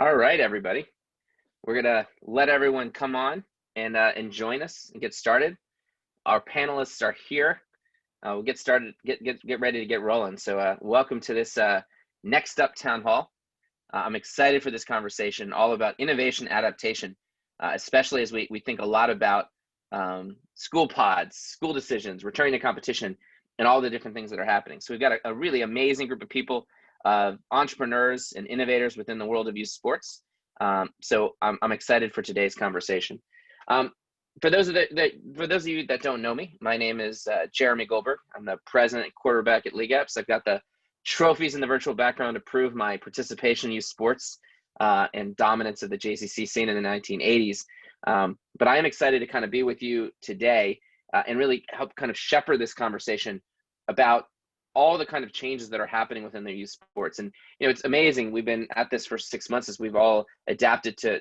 All right, everybody. We're gonna let everyone come on and join us and get started. Our panelists are here. We'll get started. Get ready to get rolling. So, welcome to this Next Up Town Hall. I'm excited for this conversation, all about innovation adaptation, especially as we think a lot about school pods, school decisions, returning to competition, and all the different things that are happening. So we've got a really amazing group of people, entrepreneurs and innovators within the world of youth sports. So I'm excited for today's conversation. For those of you that don't know me, my name is Jeremy Goldberg. I'm the president and quarterback at LeagueApps. I've got the trophies in the virtual background to prove my participation in youth sports and dominance of the JCC scene in the 1980s. But I am excited to kind of be with you today and really help kind of shepherd this conversation about all the kind of changes that are happening within the youth sports. And, you know, it's amazing. We've been at this for 6 months as we've all adapted to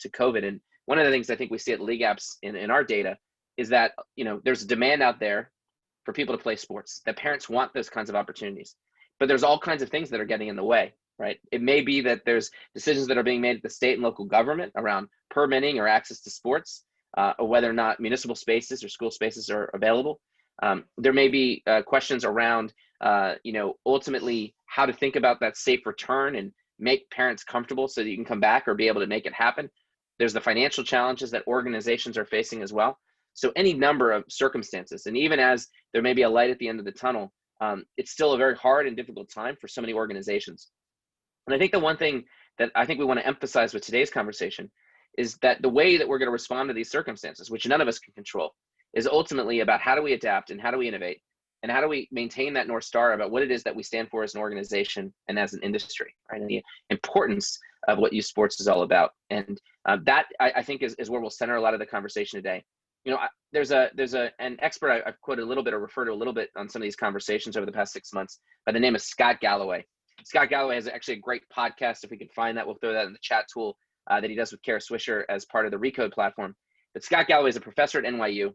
COVID. And one of the things I think we see at LeagueApps in our data is that, you know, there's a demand out there for people to play sports, that parents want those kinds of opportunities. But there's all kinds of things that are getting in the way, right? It may be that there's decisions that are being made at the state and local government around permitting or access to sports, or whether or not municipal spaces or school spaces are available. There may be questions around, you know, ultimately how to think about that safe return and make parents comfortable so that you can come back or be able to make it happen. There's the financial challenges that organizations are facing as well. So any number of circumstances, and even as there may be a light at the end of the tunnel, it's still a very hard and difficult time for so many organizations. And I think the one thing that I think we want to emphasize with today's conversation is that the way that we're going to respond to these circumstances, which none of us can control, is ultimately about how do we adapt and how do we innovate and how do we maintain that North Star about what it is that we stand for as an organization and as an industry, right? And the importance of what youth sports is all about. And that I think is where we'll center a lot of the conversation today. You know, there's an expert I've quoted a little bit or referred to a little bit on some of these conversations over the past 6 months by the name of Scott Galloway. Scott Galloway has actually a great podcast. If we can find that, we'll throw that in the chat tool that he does with Kara Swisher as part of the Recode platform. But Scott Galloway is a professor at NYU.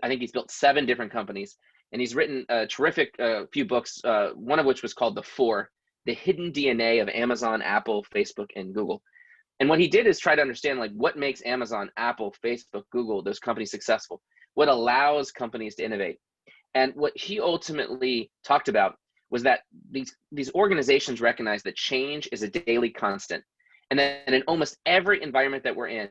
I think he's built 7 different companies, and he's written a terrific few books, one of which was called The Hidden DNA of Amazon, Apple, Facebook, and Google. And what he did is try to understand like what makes Amazon, Apple, Facebook, Google, those companies successful, what allows companies to innovate. And what he ultimately talked about was that these organizations recognize that change is a daily constant. And then in almost every environment that we're in,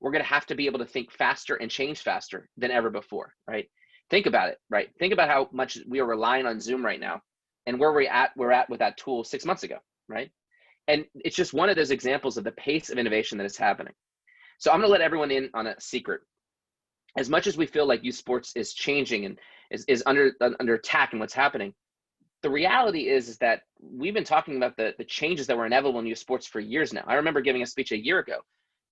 we're going to have to be able to think faster and change faster than ever before, right? Think about it, right? Think about how much we are relying on Zoom right now and where we're at with that tool 6 months ago, right? And it's just one of those examples of the pace of innovation that is happening. So I'm going to let everyone in on a secret. As much as we feel like youth sports is changing and is under attack and what's happening, the reality is that we've been talking about the changes that were inevitable in youth sports for years now. I remember giving a speech a year ago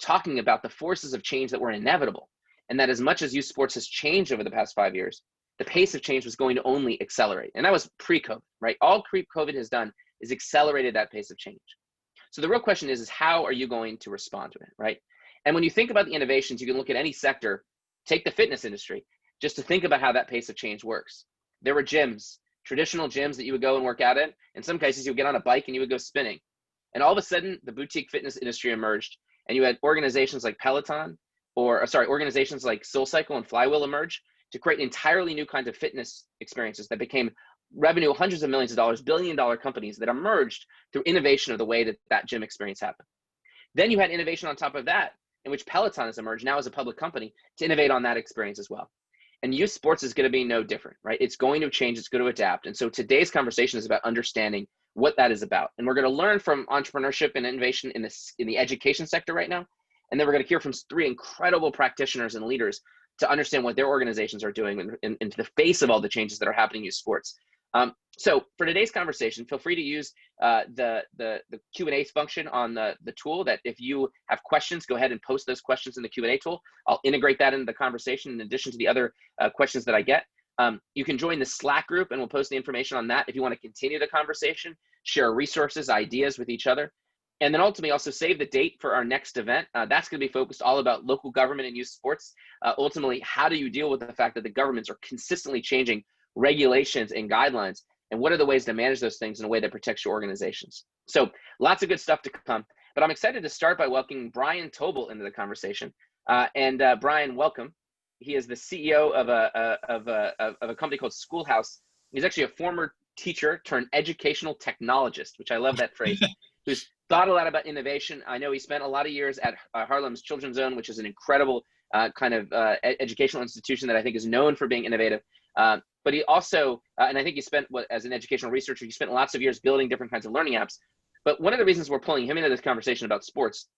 talking about the forces of change that were inevitable, and that as much as youth sports has changed over the past 5 years, the pace of change was going to only accelerate. And that was pre-COVID, right? All COVID has done is accelerated that pace of change. So the real question is how are you going to respond to it, right? And when you think about the innovations, you can look at any sector, take the fitness industry, just to think about how that pace of change works. There were gyms, traditional gyms that you would go and work out in. In some cases, you would get on a bike and you would go spinning. And all of a sudden, the boutique fitness industry emerged, and you had organizations like Peloton, organizations like SoulCycle and Flywheel emerge to create entirely new kinds of fitness experiences that became revenue, hundreds of millions of dollars, billion-dollar companies that emerged through innovation of the way that gym experience happened. Then you had innovation on top of that, in which Peloton has emerged now as a public company to innovate on that experience as well. And youth sports is going to be no different, right? It's going to change, it's going to adapt. And so today's conversation is about understanding what that is about. And we're going to learn from entrepreneurship and innovation in the education sector right now. And then we're going to hear from 3 incredible practitioners and leaders to understand what their organizations are doing into the face of all the changes that are happening in youth sports. So for today's conversation, feel free to use the Q&A function on the tool. That if you have questions, go ahead and post those questions in the Q&A tool. I'll integrate that into the conversation in addition to the other questions that I get. You can join the Slack group, and we'll post the information on that if you want to continue the conversation, share resources, ideas with each other. And then ultimately also save the date for our next event. That's going to be focused all about local government and youth sports. Ultimately, how do you deal with the fact that the governments are consistently changing regulations and guidelines? And what are the ways to manage those things in a way that protects your organizations? So lots of good stuff to come. But I'm excited to start by welcoming Brian Tobal into the conversation. Brian, welcome. He is the CEO of a company called SchoolHouse. He's actually a former teacher turned educational technologist, which I love that phrase, who's thought a lot about innovation. I know he spent a lot of years at Harlem's Children's Zone, which is an incredible educational institution that I think is known for being innovative. But he also, and I think he spent, as an educational researcher, he spent lots of years building different kinds of learning apps. But one of the reasons we're pulling him into this conversation about sports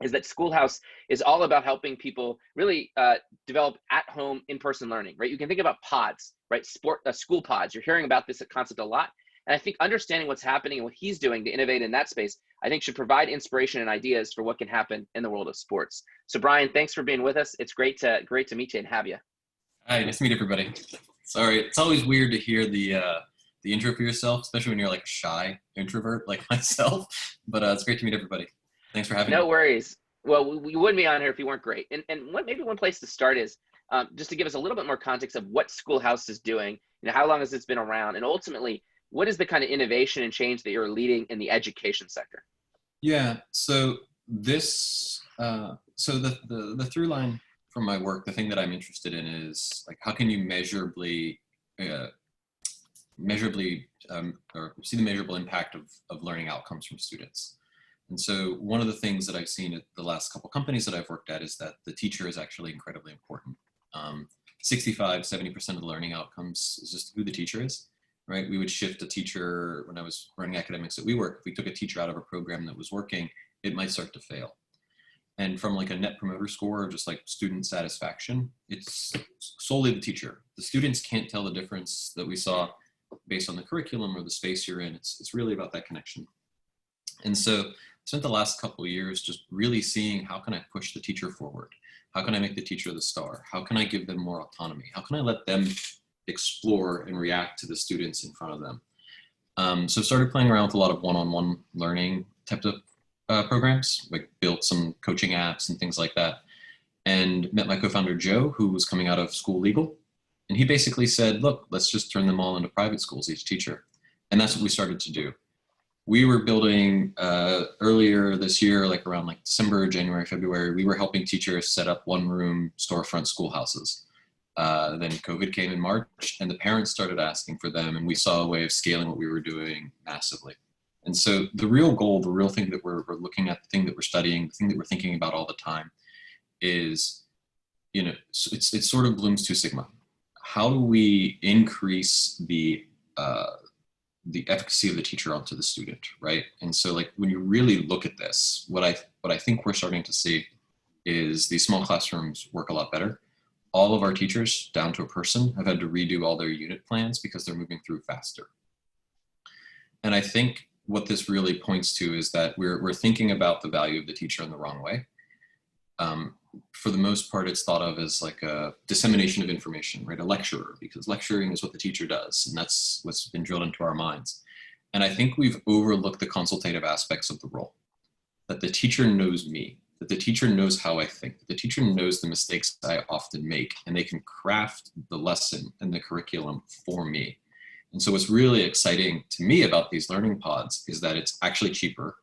is that SchoolHouse is all about helping people really develop at-home in-person learning, right? You can think about pods, right? School pods. You're hearing about this concept a lot. And I think understanding what's happening and what he's doing to innovate in that space, I think should provide inspiration and ideas for what can happen in the world of sports. So Brian, thanks for being with us. It's great to meet you and have you. Hi, nice to meet everybody. Sorry, it's always weird to hear the intro for yourself, especially when you're like a shy introvert like myself. But it's great to meet everybody. Thanks for having me. No worries. Well, we wouldn't be on here if you weren't great. And maybe one place to start is just to give us a little bit more context of what SchoolHouse is doing. How long has it been around? And ultimately, what is the kind of innovation and change that you're leading in the education sector? Yeah, so this, the through line from my work, the thing that I'm interested in is like, how can you measurably or see the measurable impact of learning outcomes from students? And so one of the things that I've seen at the last couple companies that I've worked at is that the teacher is actually incredibly important. 65-70% of the learning outcomes is just who the teacher is. Right? We would shift a teacher when I was running academics at WeWork. If we took a teacher out of a program that was working, it might start to fail. And from like a net promoter score, or just like student satisfaction, it's solely the teacher. The students can't tell the difference that we saw based on the curriculum or the space you're in. It's really about that connection. And so I spent the last couple of years just really seeing how can I push the teacher forward? How can I make the teacher the star? How can I give them more autonomy? How can I let them explore and react to the students in front of them? So started playing around with a lot of one-on-one learning types of programs, like built some coaching apps and things like that, and met my co-founder Joe, who was coming out of school legal. And he basically said, look, let's just turn them all into private schools, each teacher. And that's what we started to do. We were building earlier this year, like around like December, January, February, we were helping teachers set up one-room storefront schoolhouses. Then COVID came in March and the parents started asking for them, and we saw a way of scaling what we were doing massively. And so the real goal, the real thing that we're looking at, the thing that we're studying, the thing that we're thinking about all the time is, it sort of blooms to sigma. How do we increase the efficacy of the teacher onto the student, right? And so like when you really look at this, what I think we're starting to see is these small classrooms work a lot better. All of our teachers, down to a person, have had to redo all their unit plans because they're moving through faster. And I think what this really points to is that we're thinking about the value of the teacher in the wrong way. For the most part, it's thought of as like a dissemination of information, right? A lecturer, because lecturing is what the teacher does, and that's what's been drilled into our minds. And I think we've overlooked the consultative aspects of the role, that the teacher knows me, that the teacher knows how I think, that the teacher knows the mistakes I often make, and they can craft the lesson and the curriculum for me. And so what's really exciting to me about these learning pods is that it's actually cheaper.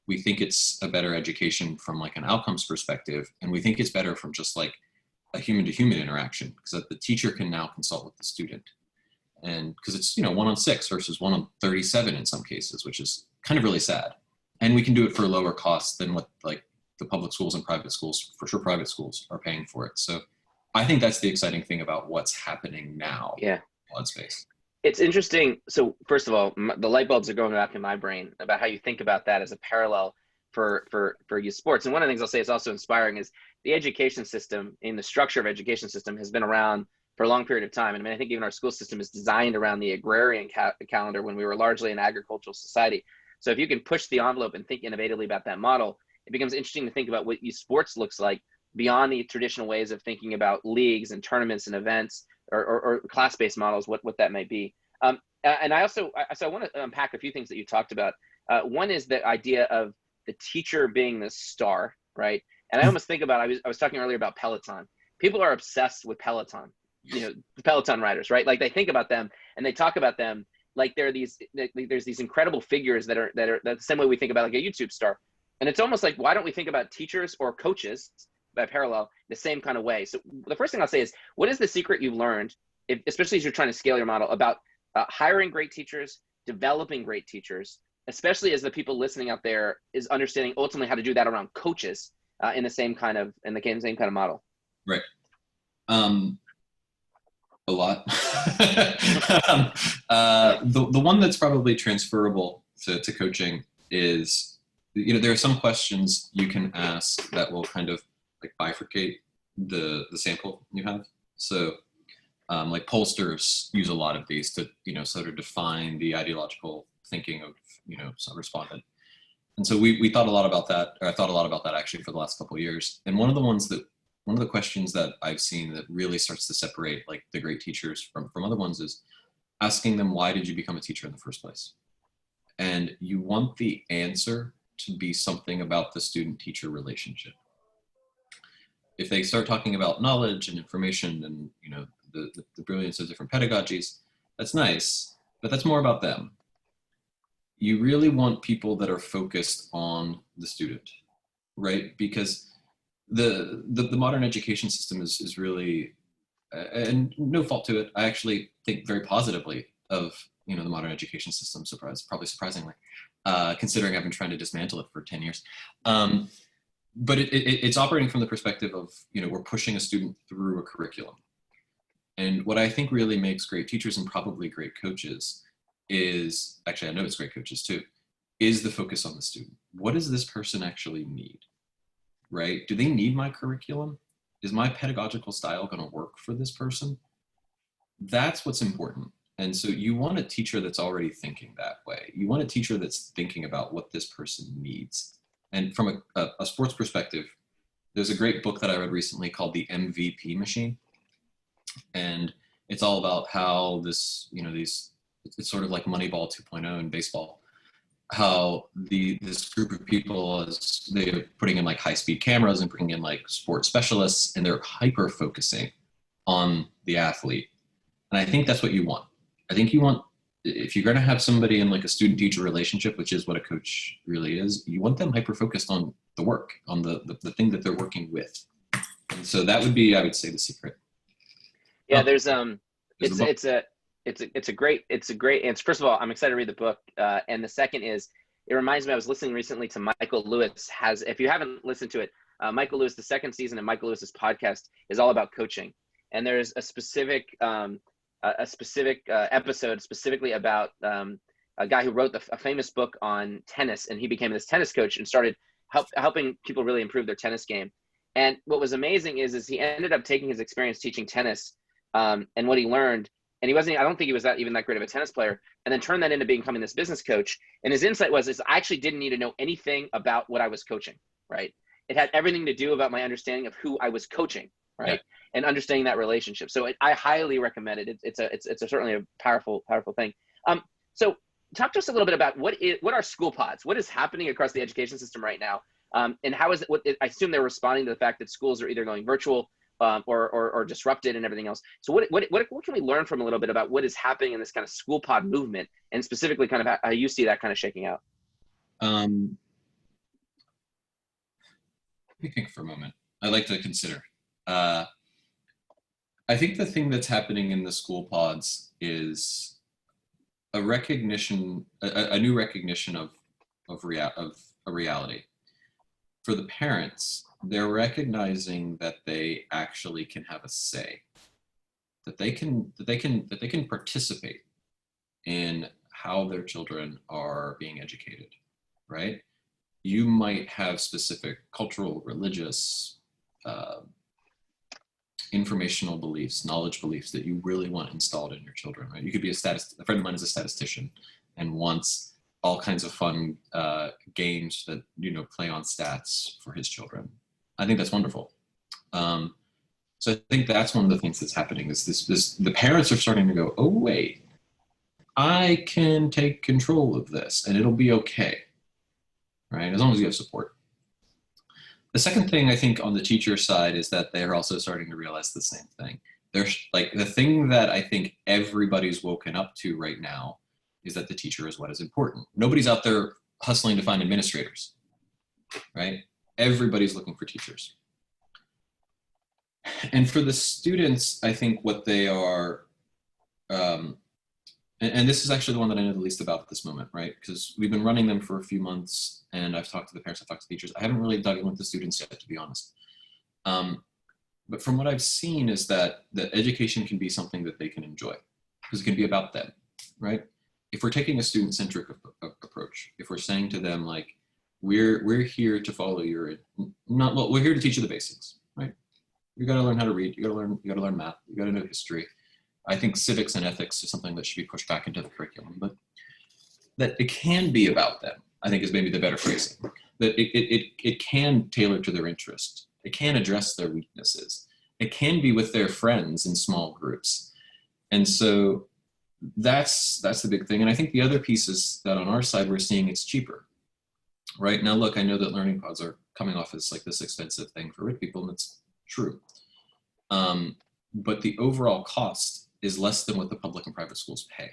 We think it's a better education from like an outcomes perspective, and we think it's better from just like a human to human interaction, because the teacher can now consult with the student. And because it's, 1 on 6 versus 1 on 37 in some cases, which is kind of really sad. And we can do it for a lower cost than what like the public schools and private schools, for sure private schools, are paying for it. So I think that's the exciting thing about what's happening now. Yeah. In pod space. It's interesting. So first of all, the light bulbs are going off in my brain about how you think about that as a parallel for youth sports. And one of the things I'll say is also inspiring is the education system, in the structure of education system, has been around for a long period of time. And I think even our school system is designed around the agrarian calendar when we were largely an agricultural society. So if you can push the envelope and think innovatively about that model, it becomes interesting to think about what youth sports looks like beyond the traditional ways of thinking about leagues and tournaments and events or class-based models, what that might be. And I want to unpack a few things that you talked about. One is the idea of the teacher being the star, right? And I almost think about, I was talking earlier about Peloton. People are obsessed with Peloton, the Peloton riders, right? Like they think about them and they talk about them like there's these incredible figures that are the same way we think about like a YouTube star. And it's almost like, why don't we think about teachers or coaches by parallel the same kind of way? So the first thing I'll say is, what is the secret you've learned, especially as you're trying to scale your model, about hiring great teachers, developing great teachers, especially as the people listening out there is understanding ultimately how to do that around coaches in the same kind of model? Right. A lot. The one that's probably transferable to coaching is, there are some questions you can ask that will kind of like bifurcate the sample you have. So like pollsters use a lot of these to, sort of define the ideological thinking of, some respondent. And so we thought a lot about that, or I thought a lot about that actually for the last couple of years. And one of the questions that I've seen that really starts to separate like the great teachers from other ones is asking them, why did you become a teacher in the first place? And you want the answer to be something about the student-teacher relationship. If they start talking about knowledge and information and, the brilliance of different pedagogies, that's nice, but that's more about them. You really want people that are focused on the student, right? Because the modern education system is really, and no fault to it, I actually think very positively of, the modern education system, probably surprisingly, considering I've been trying to dismantle it for 10 years. But it's operating from the perspective of, we're pushing a student through a curriculum. And what I think really makes great teachers and probably great coaches is, actually I know it's great coaches too, is the focus on the student. What does this person actually need, right? Do they need my curriculum? Is my pedagogical style going to work for this person? That's what's important. And so you want a teacher that's already thinking that way. You want a teacher that's thinking about what this person needs. And from a sports perspective, there's a great book that I read recently called The MVP Machine. And it's all about how this, it's sort of like Moneyball 2.0 in baseball, how this group of people, as they're putting in like high-speed cameras and bringing in like sports specialists, and they're hyper-focusing on the athlete. And I think that's what you want. I think you want, if you're going to have somebody in like a student-teacher relationship, which is what a coach really is, you want them hyper-focused on the work, on the thing that they're working with. And so that would be, I would say, the secret. Yeah, it's a great answer. First of all, I'm excited to read the book. And the second is, it reminds me, I was listening recently to Michael Lewis if you haven't listened to it, Michael Lewis, the second season of Michael Lewis's podcast is all about coaching. And there's a specific episode specifically about a guy who wrote a famous book on tennis, and he became this tennis coach and started helping people really improve their tennis game. And what was amazing is he ended up taking his experience teaching tennis and what he learned, and I don't think he was even that great of a tennis player, and then turned that into becoming this business coach. And his insight was, I actually didn't need to know anything about what I was coaching, right? It had everything to do about my understanding of who I was coaching, right? Yeah. And understanding that relationship. So I highly recommend it. It's certainly a powerful thing. So talk to us a little bit about what are school pods? What is happening across the education system right now? And how is it, I assume they're responding to the fact that schools are either going virtual or disrupted and everything else. So what can we learn from a little bit about what is happening in this kind of school pod movement, and specifically kind of how you see that kind of shaking out? Let me think for a moment. I'd like to consider. I think the thing that's happening in the school pods is a new recognition of a reality. For the parents, they're recognizing that they actually can have a say, that they can participate in how their children are being educated, right? You might have specific cultural, religious, informational beliefs, knowledge beliefs that you really want installed in your children, right? You could be a friend of mine is a statistician and wants all kinds of fun games that, play on stats for his children. I think that's wonderful. So I think that's one of the things that's happening is the parents are starting to go, oh, wait, I can take control of this and it'll be okay, right? As long as you have support. The second thing I think on the teacher side is that they're also starting to realize the same thing. There's like the thing that I think everybody's woken up to right now is that the teacher is what is important. Nobody's out there hustling to find administrators, right? Everybody's looking for teachers. And for the students, I think what they are, and this is actually the one that I know the least about at this moment, right? Because we've been running them for a few months, and I've talked to the parents, I've talked to teachers. I haven't really dug in with the students yet, to be honest. But from what I've seen is that education can be something that they can enjoy, because it can be about them, right? If we're taking a student-centric approach, if we're saying to them, like, we're here to follow your, we're here to teach you the basics, right? You got to learn how to read, you got to learn math, you got to know history. I think civics and ethics is something that should be pushed back into the curriculum, but that it can be about them, I think is maybe the better phrasing. That it can tailor to their interest. It can address their weaknesses. It can be with their friends in small groups. And so that's the big thing. And I think the other piece is that on our side, we're seeing it's cheaper. Right now, look, I know that learning pods are coming off as like this expensive thing for rich people, and it's true. But the overall cost is less than what the public and private schools pay.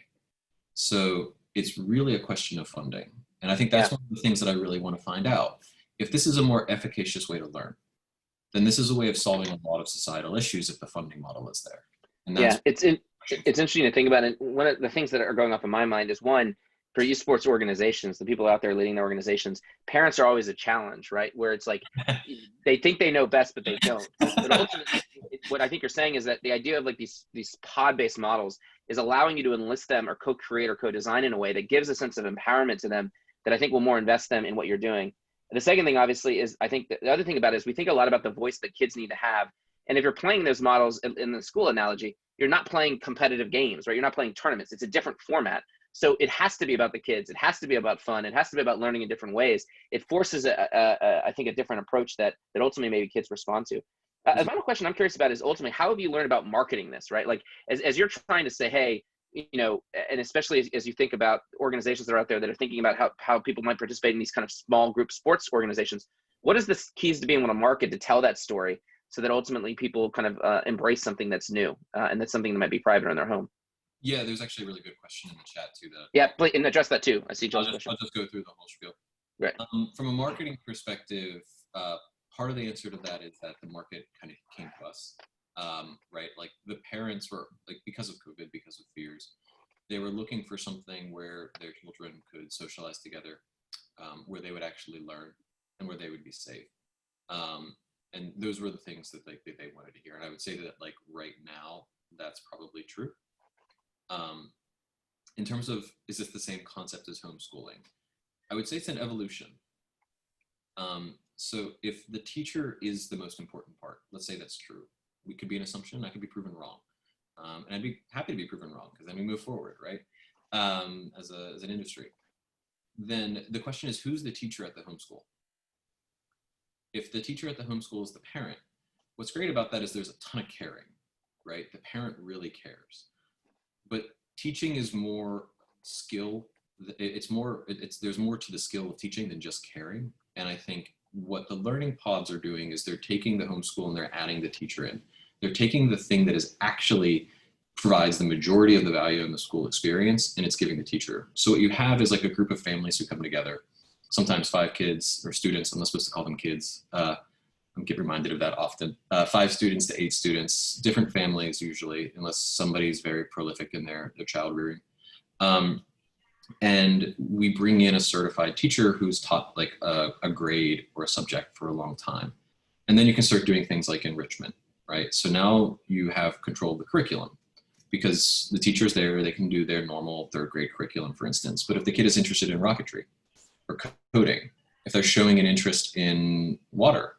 So it's really a question of funding. And I think that's one of the things that I really want to find out. If this is a more efficacious way to learn, then this is a way of solving a lot of societal issues if the funding model is there. And that's it's interesting to think about it. One of the things that are going off in my mind is, one, for youth sports organizations, the people out there leading the organizations, parents are always a challenge, right? Where it's like, they think they know best, but they don't. But ultimately, what I think you're saying is that the idea of like these pod-based models is allowing you to enlist them or co-create or co-design in a way that gives a sense of empowerment to them that I think will more invest them in what you're doing. And the second thing, obviously, is I think the other thing about it is we think a lot about the voice that kids need to have. And if you're playing those models in the school analogy, you're not playing competitive games, right? You're not playing tournaments. It's a different format. So it has to be about the kids. It has to be about fun. It has to be about learning in different ways. It forces, I think, a different approach that ultimately maybe kids respond to. A final question I'm curious about is ultimately, how have you learned about marketing this, right? Like as you're trying to say, hey, you know, and especially as you think about organizations that are out there that are thinking about how people might participate in these kind of small group sports organizations, what is the keys to being able to market to tell that story so that ultimately people kind of embrace something that's new and that's something that might be private in their home? Yeah, there's actually a really good question in the chat too. Yeah, please, and address that too. I see Joe's question. I'll just go through the whole spiel. Right. From a marketing perspective, part of the answer to that is that the market kind of came to us, right? Like the parents were, like, because of COVID, because of fears, they were looking for something where their children could socialize together, where they would actually learn and where they would be safe. And those were the things that they wanted to hear. And I would say that, like, right now, that's probably true. In terms of, is this the same concept as homeschooling? I would say it's an evolution. So if the teacher is the most important part, let's say that's true. We could be an assumption, I could be proven wrong. And I'd be happy to be proven wrong, because then we move forward, right? As an industry. Then the question is, who's the teacher at the homeschool? If the teacher at the homeschool is the parent, what's great about that is there's a ton of caring, right? The parent really cares. But teaching is more skill. There's more to the skill of teaching than just caring. And I think what the learning pods are doing is they're taking the homeschool and they're adding the teacher in. They're taking the thing that is actually provides the majority of the value in the school experience, and it's giving the teacher. So what you have is like a group of families who come together, sometimes 5 kids or students. I'm not supposed to call them kids. I get reminded of that often. 5 students to 8 students, different families usually, unless somebody's very prolific in their child rearing. And we bring in a certified teacher who's taught like a grade or a subject for a long time. And then you can start doing things like enrichment, right? So now you have control of the curriculum, because the teacher's there, they can do their normal 3rd grade curriculum, for instance. But if the kid is interested in rocketry or coding, if they're showing an interest in water,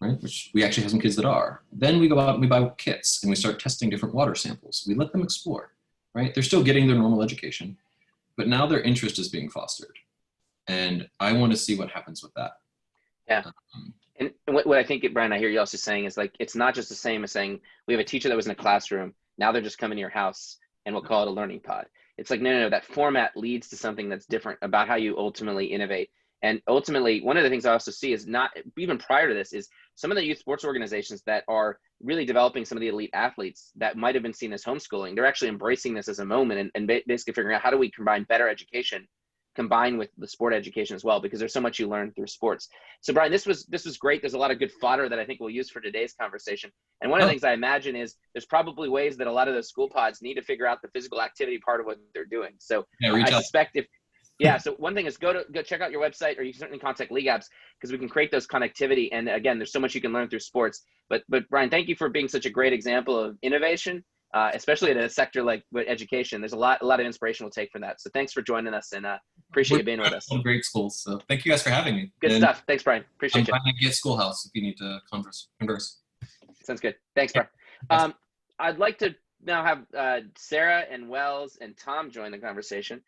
right, which we actually have some kids that are, then we go out and we buy kits and we start testing different water samples. We let them explore, right? They're still getting their normal education, but now their interest is being fostered. And I want to see what happens with that. Yeah. And what I think, Brian, I hear you also saying is, like, it's not just the same as saying we have a teacher that was in a classroom. Now they're just coming to your house and we'll call it a learning pod. It's like, no, that format leads to something that's different about how you ultimately innovate. And ultimately, one of the things I also see is, not even prior to this, is some of the youth sports organizations that are really developing some of the elite athletes that might have been seen as homeschooling. They're actually embracing this as a moment and basically figuring out, how do we combine better education combined with the sport education as well, because there's so much you learn through sports. So Brian, this was great. There's a lot of good fodder that I think we'll use for today's conversation. And one of the things I imagine is there's probably ways that a lot of those school pods need to figure out the physical activity part of what they're doing. So I suspect so one thing is go check out your website, or you can certainly contact LeagueApps, because we can create those connectivity. And again, there's so much you can learn through sports. But Brian, thank you for being such a great example of innovation, especially in a sector like education. There's a lot of inspiration we'll take from that. So thanks for joining us, and appreciate you being with us. Great schools. So thank you guys for having me. Good stuff. Thanks, Brian. Appreciate you. I'm at SchoolHouse if you need to converse. Sounds good. Thanks, Brian. I'd like to now have Sarah and Wells and Tom join the conversation.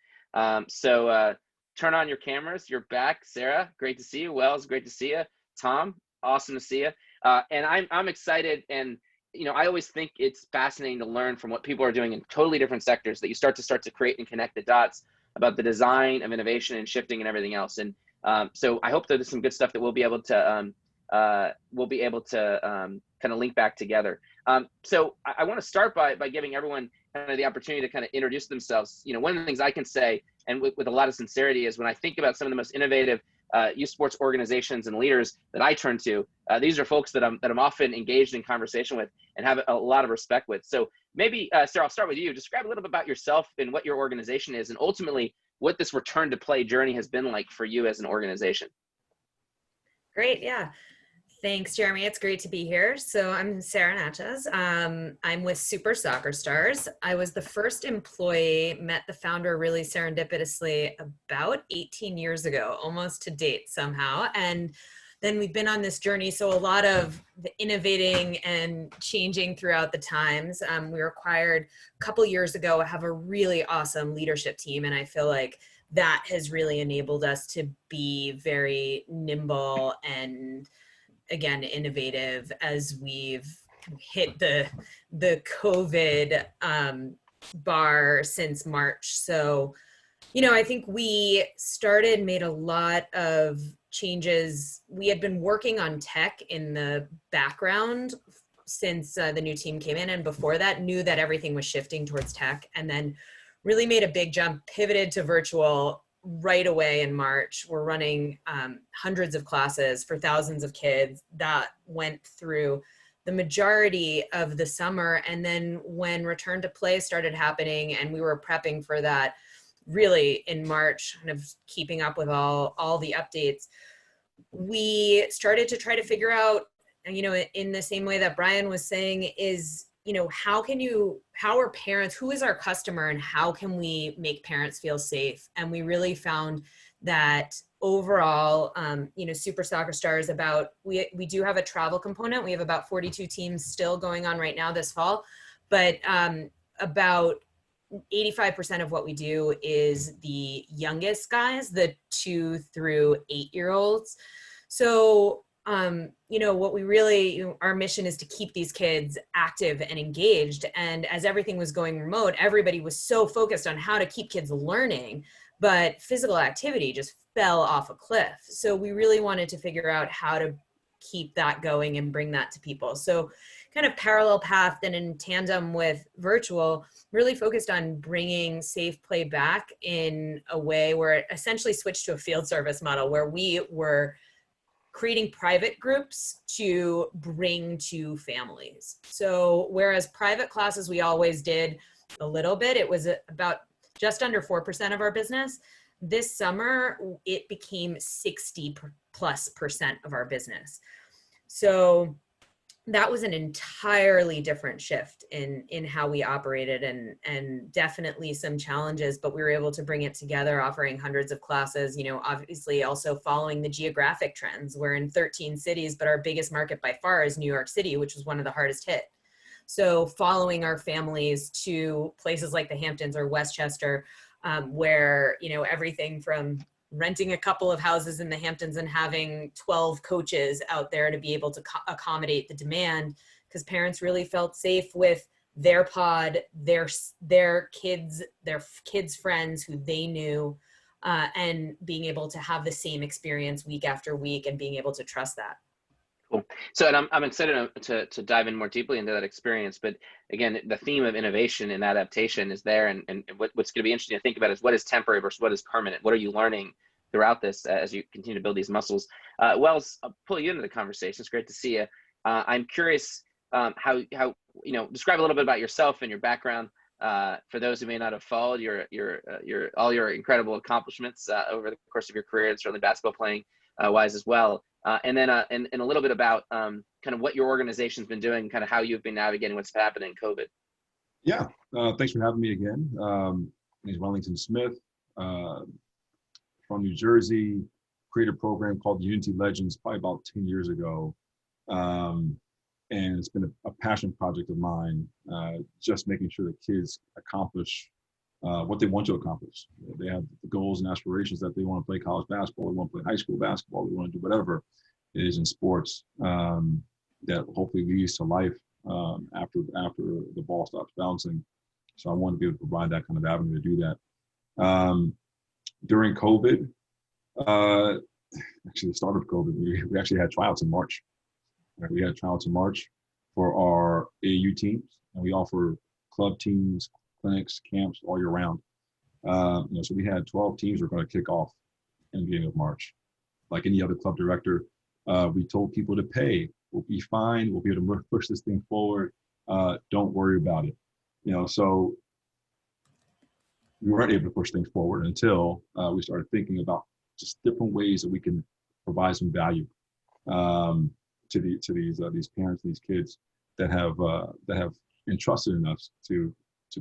So turn on your cameras. You're back. Sarah, great to see you. Wells, great to see you. Tom, awesome to see you. And I'm excited. And, I always think it's fascinating to learn from what people are doing in totally different sectors, that you start to create and connect the dots about the design of innovation and shifting and everything else. And so I hope that there's some good stuff that we'll be able to kind of link back together. So I want to start by giving everyone kind of the opportunity to kind of introduce themselves. One of the things I can say, and with a lot of sincerity, is when I think about some of the most innovative youth sports organizations and leaders that I turn to, these are folks that I'm often engaged in conversation with and have a lot of respect with. So maybe, Sarah, I'll start with you. Describe a little bit about yourself and what your organization is, and ultimately what this return to play journey has been like for you as an organization. Great, yeah. Thanks, Jeremy. It's great to be here. So I'm Sarah Natchez. I'm with Super Soccer Stars. I was the first employee, met the founder really serendipitously about 18 years ago, almost to date somehow. And then we've been on this journey. So a lot of the innovating and changing throughout the times. We were acquired a couple years ago, have a really awesome leadership team. And I feel like that has really enabled us to be very nimble and, again, innovative as we've hit the COVID bar since March. So, I think we made a lot of changes. We had been working on tech in the background since the new team came in, and before that knew that everything was shifting towards tech, and then really made a big jump, pivoted to virtual right away in March. We're running hundreds of classes for thousands of kids. That went through the majority of the summer. And then when return to play started happening and we were prepping for that really in March, kind of keeping up with all the updates, we started to try to figure out, in the same way that Brian was saying, is how are parents, who is our customer, and how can we make parents feel safe? And we really found that overall, Super Soccer Stars we do have a travel component. We have about 42 teams still going on right now this fall, but about 85% of what we do is the youngest guys, the 2 through 8-year-olds. So what we really, our mission is to keep these kids active and engaged. And as everything was going remote, everybody was so focused on how to keep kids learning, but physical activity just fell off a cliff. So we really wanted to figure out how to keep that going and bring that to people. So kind of parallel path, and in tandem with virtual, really focused on bringing safe play back in a way where it essentially switched to a field service model where we were creating private groups to bring to families. So whereas private classes we always did a little bit, it was about just under 4% of our business. This summer, it became 60+% of our business. So that was an entirely different shift in how we operated, and definitely some challenges, but we were able to bring it together, offering hundreds of classes, obviously also following the geographic trends. We're in 13 cities, but our biggest market by far is New York City, which was one of the hardest hit. So following our families to places like the Hamptons or Westchester, where, everything from renting a couple of houses in the Hamptons and having 12 coaches out there to be able to accommodate the demand, because parents really felt safe with their pod, their kids, friends who they knew, and being able to have the same experience week after week and being able to trust that. Cool. So, and I'm excited to dive in more deeply into that experience. But again, the theme of innovation and adaptation is there. And what's going to be interesting to think about is what is temporary versus what is permanent. What are you learning throughout this as you continue to build these muscles? Wells, I'll pull you into the conversation. It's great to see you. I'm curious how describe a little bit about yourself and your background for those who may not have followed all your incredible accomplishments over the course of your career, and certainly basketball playing wise as well. And then and a little bit about kind of what your organization's been doing, kind of how you've been navigating what's happened in COVID. Yeah, thanks for having me again. My name is Wellington Smith, from New Jersey. Created a program called Unity Legends probably about 10 years ago. And it's been a passion project of mine, just making sure that kids accomplish what they want to accomplish. They have the goals and aspirations that they want to play college basketball, they want to play high school basketball, they want to do whatever it is in sports, that hopefully leads to life after the ball stops bouncing. So I want to be able to provide that kind of avenue to do that. During COVID, actually the start of COVID, we actually had tryouts in March. Right? We had tryouts in March for our AAU teams, and we offer club teams, clinics, camps all year round. So we had 12 teams were going to kick off in the beginning of March. Like any other club director, we told people to pay. We'll be fine. We'll be able to push this thing forward. Don't worry about it. So we weren't able to push things forward until we started thinking about just different ways that we can provide some value to these parents, these kids that have entrusted in us to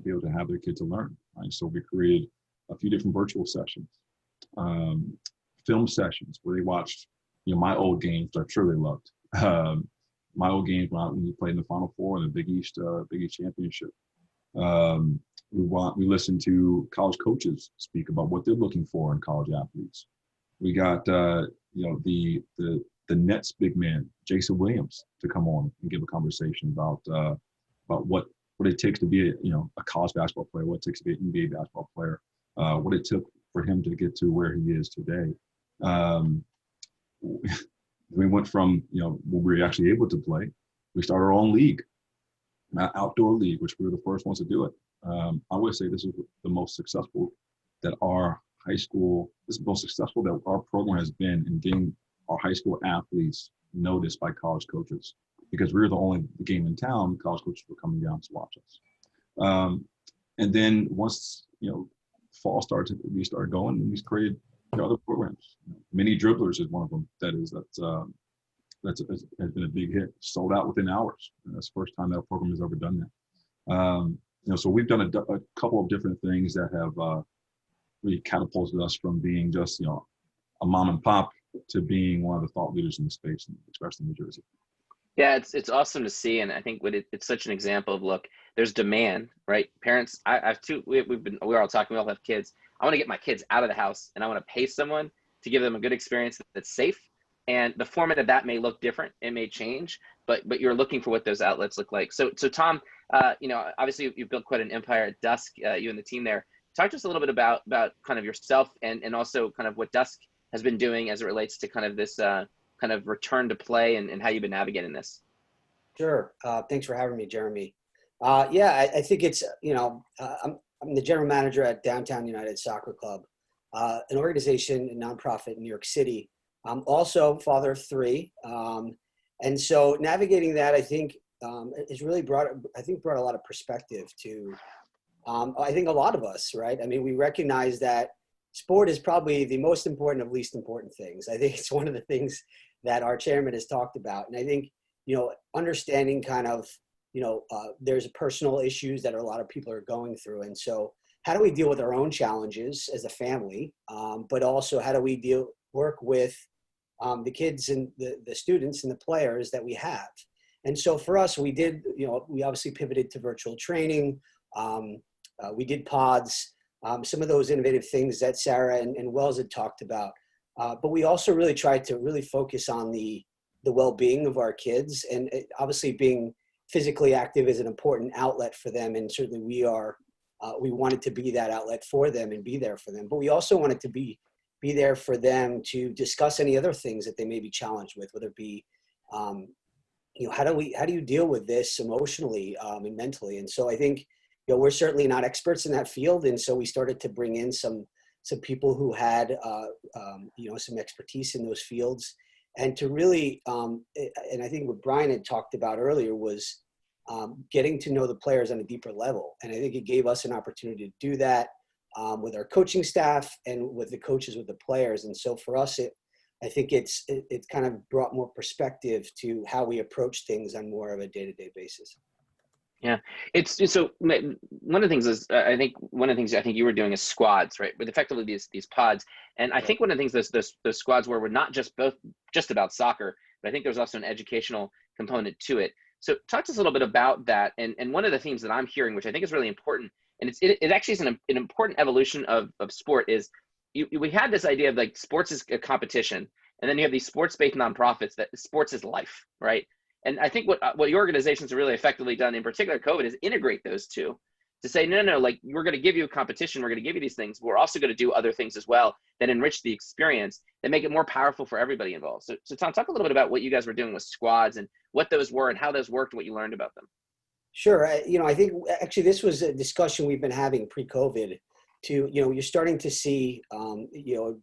be able to have their kids to learn. Right? So we created a few different virtual sessions, film sessions where they watched, my old games, which I'm sure they loved. My old games when we played in the Final Four and the Big East Championship. We listened to college coaches speak about what they're looking for in college athletes. We got the Nets big man, Jason Williams, to come on and give a conversation about what it takes to be a college basketball player, what it takes to be an NBA basketball player, what it took for him to get to where he is today. We went from when we were actually able to play, we started our own league, an outdoor league, which we were the first ones to do it. I would say this is the most successful that our program has been in getting our high school athletes noticed by college coaches, because we were the only game in town. College coaches were coming down to watch us. And then once fall started, we started going, and we created other programs. Mini Dribblers is one of them. That's been a big hit. Sold out within hours. That's the first time that program has ever done that. So we've done a couple of different things that have really catapulted us from being just a mom and pop to being one of the thought leaders in the space, especially in New Jersey. Yeah, it's awesome to see, and I think it's such an example of, look, there's demand, right? Parents, I have two. We're all talking. We all have kids. I want to get my kids out of the house, and I want to pay someone to give them a good experience that's safe. And the format of that may look different. It may change, but you're looking for what those outlets look like. So Tom, obviously you've built quite an empire at Dusk. You and the team there. Talk to us a little bit about kind of yourself and also kind of what Dusk has been doing as it relates to kind of this kind of return to play and how you've been navigating this. Sure. Thanks for having me, Jeremy. I think it's, I'm the general manager at Downtown United Soccer Club, an organization, a nonprofit in New York City. I'm also father of three. And so navigating that, I think, has really brought a lot of perspective to, I think, a lot of us, right? I mean, we recognize that sport is probably the most important of least important things. I think it's one of the things that our chairman has talked about. And I think, understanding kind of, there's personal issues that a lot of people are going through. And so how do we deal with our own challenges as a family? But also how do we work with the kids and the students and the players that we have? And so for us, we did, we obviously pivoted to virtual training. We did pods, some of those innovative things that Sarah and Wells had talked about. But we also really tried to really focus on the well-being of our kids, and obviously being physically active is an important outlet for them. And certainly we wanted to be that outlet for them and be there for them. But we also wanted to be there for them to discuss any other things that they may be challenged with, whether it be how do you deal with this emotionally and mentally? And so I think, we're certainly not experts in that field. And so we started to bring in some people who had, some expertise in those fields, and to really, and I think what Brian had talked about earlier was getting to know the players on a deeper level. And I think it gave us an opportunity to do that with our coaching staff and with the coaches, with the players. And so for us, I think it's kind of brought more perspective to how we approach things on more of a day-to-day basis. Yeah, it's so one of the things is I think you were doing is squads, right? With effectively these pods, and I think one of the things those squads were not just about soccer, but I think there's also an educational component to it. So talk to us a little bit about that, and one of the themes that I'm hearing, which I think is really important, and it actually is an important evolution of sport, is we had this idea of like sports is a competition, and then you have these sports-based nonprofits that sports is life, right? And I think what your organizations have really effectively done, in particular COVID, is integrate those two to say, no, like we're going to give you a competition, we're going to give you these things, but we're also going to do other things as well that enrich the experience, that make it more powerful for everybody involved. So Tom, talk a little bit about what you guys were doing with squads and what those were and how those worked, and what you learned about them. Sure. I think actually this was a discussion we've been having pre-COVID to, you're starting to see,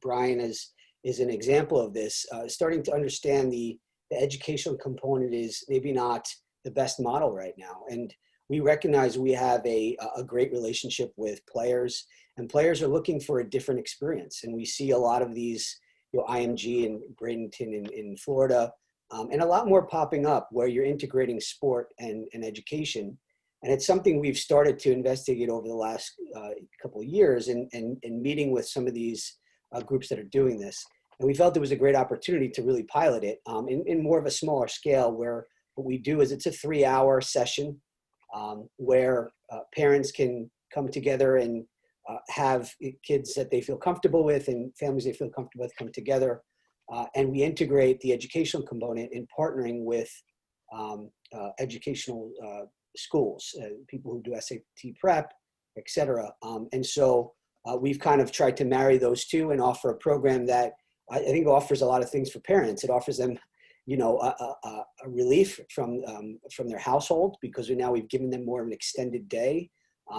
Brian is an example of this, starting to understand the educational component is maybe not the best model right now. And we recognize we have a great relationship with players, and players are looking for a different experience. And we see a lot of these, IMG and Bradenton in Florida, and a lot more popping up where you're integrating sport and education. And it's something we've started to investigate over the last couple of years and meeting with some of these groups that are doing this. And we felt it was a great opportunity to really pilot it in more of a smaller scale, where what we do is it's a 3-hour session where parents can come together and have kids that they feel comfortable with and families they feel comfortable with come together. And we integrate the educational component in partnering with educational schools, people who do SAT prep, et cetera. And so we've kind of tried to marry those two and offer a program that I think offers a lot of things for parents. It offers them, a relief from their household, because we've given them more of an extended day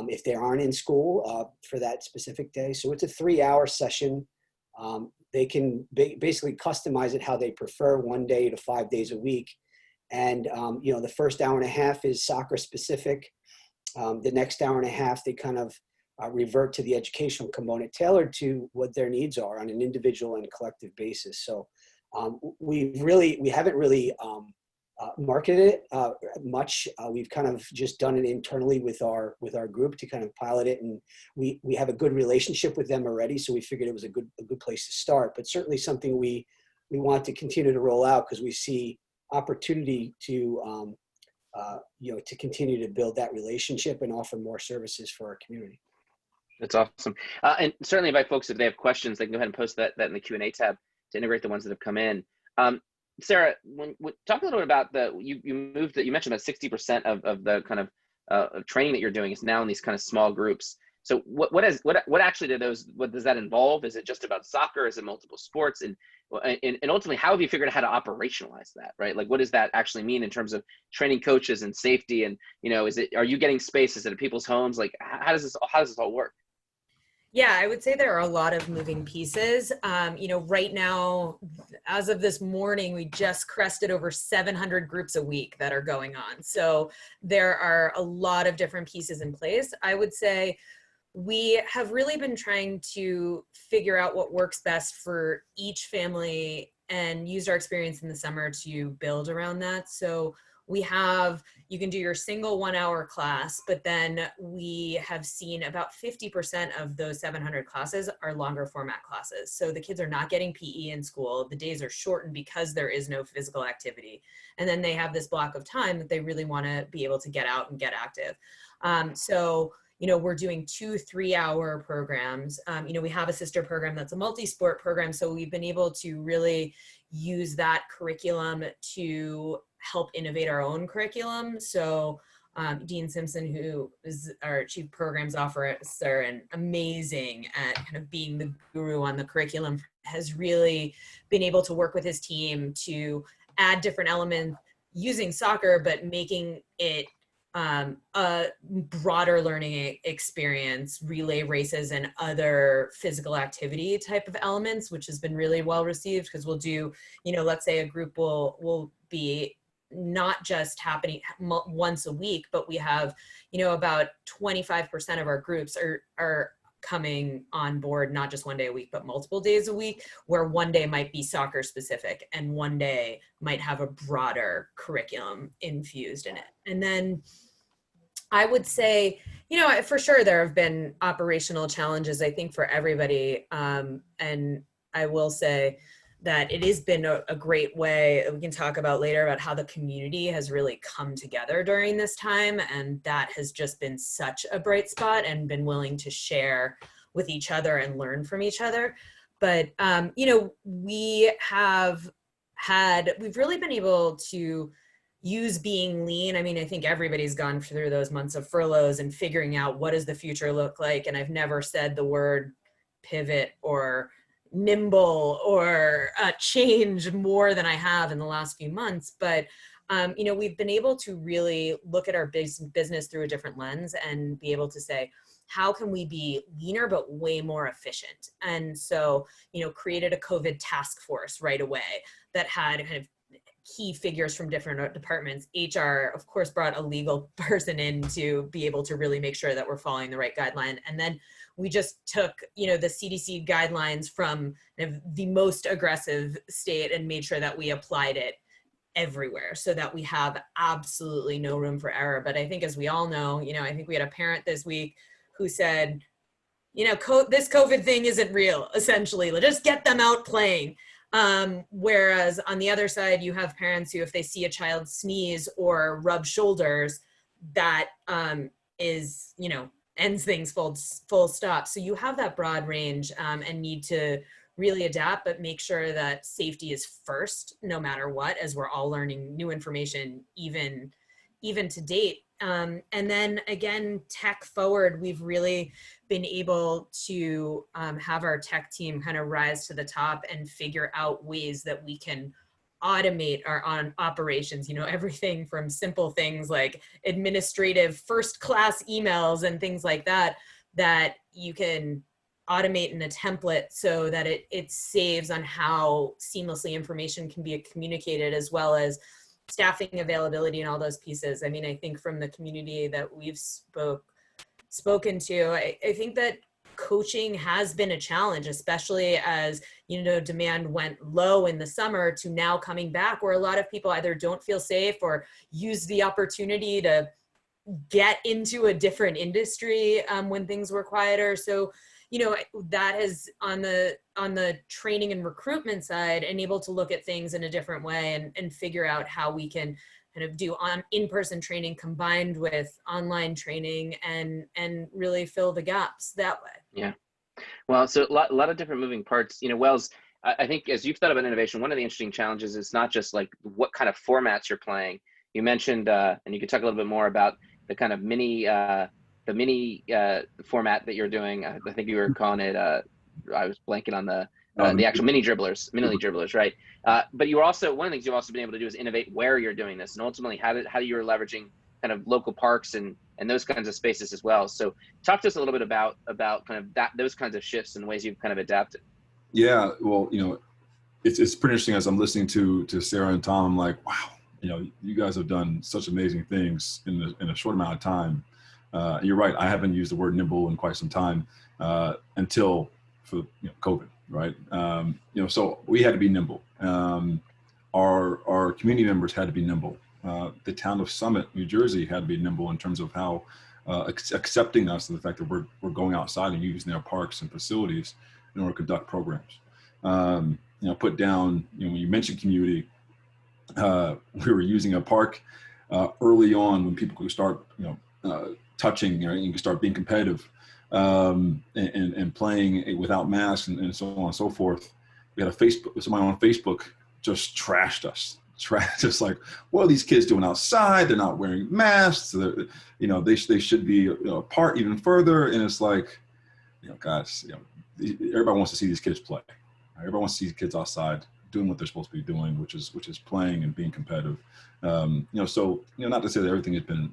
if they aren't in school for that specific day. So it's a 3-hour session. They can basically customize it how they prefer, 1 day to 5 days a week. And, the first hour and a half is soccer specific. The next hour and a half, they kind of revert to the educational component tailored to what their needs are on an individual and collective basis. So we haven't really marketed it much. We've kind of just done it internally with our group to kind of pilot it, and we have a good relationship with them already. So we figured it was a good place to start, but certainly something we want to continue to roll out, because we see opportunity to to continue to build that relationship and offer more services for our community. That's awesome. And certainly invite folks, if they have questions, they can go ahead and post that in the Q&A tab to integrate the ones that have come in. Sarah, talk a little bit about you mentioned that 60% of the kind of training that you're doing is now in these kind of small groups. So what actually what does that involve? Is it just about soccer? Is it multiple sports? And ultimately, how have you figured out how to operationalize that, right? Like, what does that actually mean in terms of training coaches and safety? And, are you getting space? Is it at people's homes? Like, how does this all work? Yeah, I would say there are a lot of moving pieces. Right now, as of this morning, we just crested over 700 groups a week that are going on. So there are a lot of different pieces in place. I would say we have really been trying to figure out what works best for each family and used our experience in the summer to build around that. So you can do your single 1-hour class, but then we have seen about 50% of those 700 classes are longer format classes. So the kids are not getting PE in school. The days are shortened because there is no physical activity. And then they have this block of time that they really want to be able to get out and get active. We're doing 2 3-hour programs. We have a sister program that's a multi-sport program. So we've been able to really use that curriculum to help innovate our own curriculum. So Dean Simpson, who is our chief programs officer and amazing at kind of being the guru on the curriculum, has really been able to work with his team to add different elements using soccer, but making it a broader learning experience, relay races and other physical activity type of elements, which has been really well received, because we'll do, let's say a group will be not just happening once a week, but we have, about 25% of our groups are coming on board, not just one day a week, but multiple days a week, where one day might be soccer specific and one day might have a broader curriculum infused in it. And then I would say, for sure there have been operational challenges, I think, for everybody. And I will say that it has been a great way, we can talk about later, about how the community has really come together during this time. And that has just been such a bright spot, and been willing to share with each other and learn from each other. But, we've really been able to use being lean. I mean, I think everybody's gone through those months of furloughs and figuring out what does the future look like. And I've never said the word pivot or nimble or change more than I have in the last few months. But, we've been able to really look at our business through a different lens and be able to say, how can we be leaner but way more efficient? And so, created a COVID task force right away that had kind of key figures from different departments. HR, of course, brought a legal person in to be able to really make sure that we're following the right guideline. And then we just took, the CDC guidelines from the most aggressive state and made sure that we applied it everywhere, so that we have absolutely no room for error. But I think, as we all know, I think we had a parent this week who said, this COVID thing isn't real, essentially. Let's just get them out playing. Whereas on the other side, you have parents who, if they see a child sneeze or rub shoulders, that is, ends things full stop. So you have that broad range and need to really adapt, but make sure that safety is first, no matter what, as we're all learning new information, even to date. And then again, tech forward, we've really been able to have our tech team kind of rise to the top and figure out ways that we can automate our operations, everything from simple things like administrative first-class emails and things like that, that you can automate in a template so that it saves on how seamlessly information can be communicated, as well as staffing availability and all those pieces. I mean, I think from the community that we've spoken to, I think that coaching has been a challenge, especially as, demand went low in the summer to now coming back, where a lot of people either don't feel safe or use the opportunity to get into a different industry when things were quieter. So, that is on the training and recruitment side, and able to look at things in a different way and figure out how we can kind of do in-person training combined with online training and really fill the gaps that way. Yeah. Well, so a lot of different moving parts. Wells, I think as you've thought about innovation, one of the interesting challenges is not just like what kind of formats you're playing. You mentioned, and you could talk a little bit more about the kind of mini format that you're doing. I think you were calling it, I was blanking on the actual mini dribblers, right? But you were also, one of the things you've also been able to do is innovate where you're doing this, and ultimately how you're leveraging kind of local parks and those kinds of spaces as well. So talk to us a little bit about kind of those kinds of shifts and ways you've kind of adapted. Yeah, well, it's pretty interesting as I'm listening to Sarah and Tom. I'm like, wow, you guys have done such amazing things in a short amount of time. You're right. I haven't used the word nimble in quite some time until for COVID, right? So we had to be nimble. Our community members had to be nimble. The town of Summit, New Jersey, had to be nimble in terms of how accepting us and the fact that we're going outside and using their parks and facilities in order to conduct programs. Put down, when you mentioned community, we were using a park early on when people could start, touching, you can start being competitive and playing without masks and so on and so forth. We had somebody on Facebook just trashed us. Just like, what are these kids doing outside? They're not wearing masks. They should be apart even further. And it's like, guys, everybody wants to see these kids play. Everybody wants to see these kids outside doing what they're supposed to be doing, which is playing and being competitive. So not to say that everything has been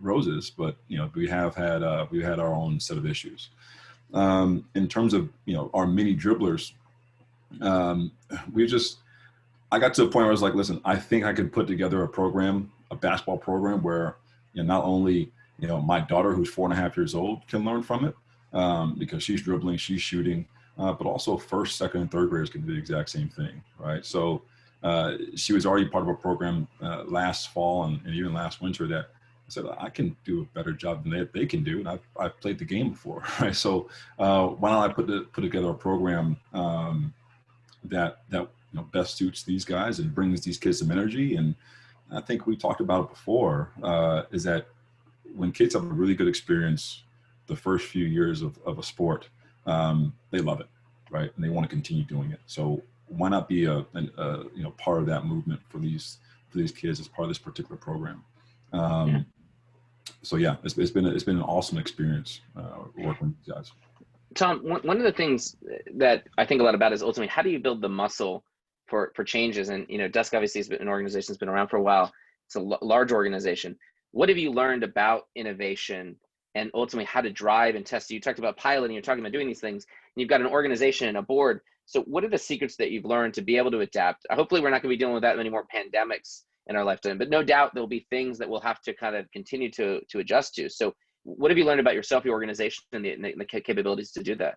roses, but we have had our own set of issues. In terms of our mini dribblers, I got to a point where I was like, listen, I think I could put together a basketball program where not only my daughter, who's 4.5 years old, can learn from it because she's dribbling, she's shooting, but also first, second, and third graders can do the exact same thing, right? So she was already part of a program last fall and even last winter that I said, I can do a better job than they can do, and I've played the game before, right? So why don't I put together a program that best suits these guys and brings these kids some energy. And I think we talked about it before, is that when kids have a really good experience the first few years of a sport, they love it, right? And they want to continue doing it. So why not be a part of that movement for these kids as part of this particular program? So yeah, it's been an awesome experience working with these guys. Tom, one of the things that I think a lot about is ultimately how do you build the muscle for changes? And Dusk obviously has been an organization that's been around for a while. It's a large organization. What have you learned about innovation and ultimately how to drive and test? You talked about piloting, you're talking about doing these things, and you've got an organization and a board. So what are the secrets that you've learned to be able to adapt? Hopefully we're not going to be dealing with that many more pandemics in our lifetime, but no doubt there'll be things that we'll have to kind of continue to adjust to. So what have you learned about yourself, your organization, and the capabilities to do that?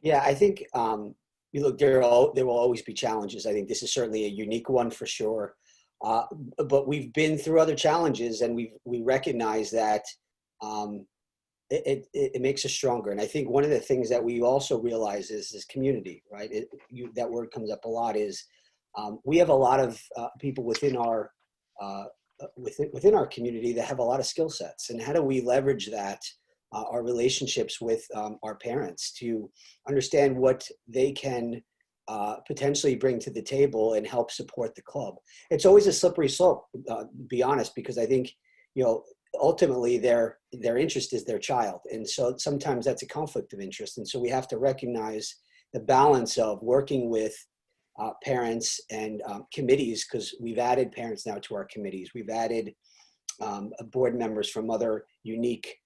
Yeah, I think, look, there will always be challenges. I think this is certainly a unique one for sure. But we've been through other challenges, and we recognize that it makes us stronger. And I think one of the things that we also realize is community, right? That word comes up a lot. Is we have a lot of people within our community that have a lot of skill sets, and how do we leverage that? Our relationships with our parents to understand what they can potentially bring to the table and help support the club. It's always a slippery slope, to be honest, because I think, ultimately their interest is their child. And so sometimes that's a conflict of interest. And so we have to recognize the balance of working with parents and committees, because we've added parents now to our committees. We've added board members from other unique